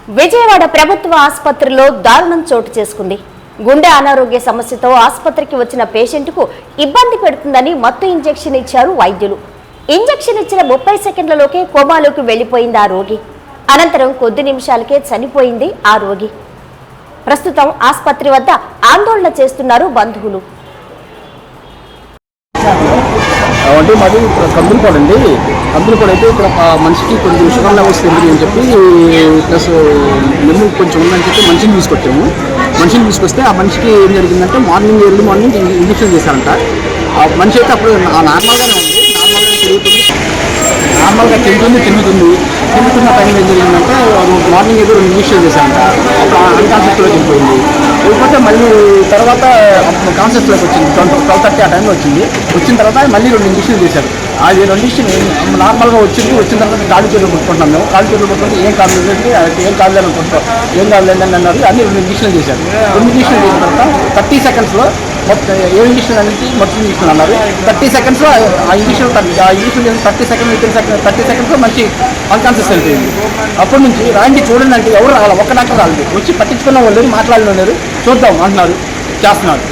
విజయవాడ ప్రభుత్వ ఆసుపత్రిలో దారుణం చోటు చేసుకుంది. గుండె అనారోగ్య సమస్యతో ఆసుపత్రికి వచ్చిన పేషెంట్కు ఇబ్బంది పెడుతుందని మత్తు ఇంజెక్షన్ ఇచ్చారు వైద్యులు. ఇంజెక్షన్ ఇచ్చిన 30 సెకండ్లలోకే కోమాలోకి వెళ్లిపోయింది ఆ రోగి. అనంతరం కొద్ది నిమిషాలకే చనిపోయింది ఆ రోగి. ప్రస్తుతం ఆసుపత్రి వద్ద ఆందోళన చేస్తున్నారు బంధువులు. అంటే మాది కందులపాడు అండి. కందులపాడు అయితే ఇక్కడ మనిషికి కొంచెం షుగర్ లెవెల్స్ పెరిగింది అని చెప్పి ప్లస్ మెల్లు కొంచెం ఉందని చెప్పి మనిషిని తీసుకొచ్చాము. మనిషిని తీసుకొస్తే ఆ మనిషికి ఏం జరిగిందంటే ఎర్లీ మార్నింగ్ ఇంజక్షన్ చేశారంట. ఆ మనిషి అయితే అప్పుడు నార్మల్గానే ఉంది, నార్మల్గా తిరుగుతున్న టైం ఏం జరిగిందంటే మార్నింగ్ ఏదో ఇంజక్షన్ చేశారంట. అప్పుడు అన్కాన్షియస్లోకి వెళ్ళిపోయింది. వెళ్ళిపోతే మళ్ళీ తర్వాత కాన్షియస్లోకి వచ్చింది. 12:30 ఆ టైంలో వచ్చిన తర్వాత మళ్ళీ 2 ఇంజక్షన్ చేశారు. అది 2 ఇంజక్షన్ నార్మల్గా వచ్చిన తర్వాత కాలు చేతులు కొట్టుకుంటున్నాం మేము. కాలు చేతులు కొట్టుకుంటే ఏం కాదు అనుకుంటాం, ఏం కాదులేండి అని అన్నారు. అన్ని 2 ఇంజక్షన్ చేశారు. 2 ఇంజక్షన్ చేసిన తర్వాత 30 సెకండ్స్లో మొత్తం ఏ ఇంజక్షన్ అనేది మొత్తం ఇంజక్షన్ అన్నారు. 30 సెకండ్స్లో ఆ ఇంజక్షన్ 30 సెకండ్స్లో మంచి అన్కాన్షియస్ అయిపోయింది. అప్పటి నుంచి రాండి చూడండి అంటే ఎవరు రావాలి, ఒక్క డాక్టర్ రాలేదు. వచ్చి పట్టించుకున్న వాళ్ళు మాట్లాడిన వాళ్ళు చూద్దాం అంటున్నారు, చేస్తున్నారు.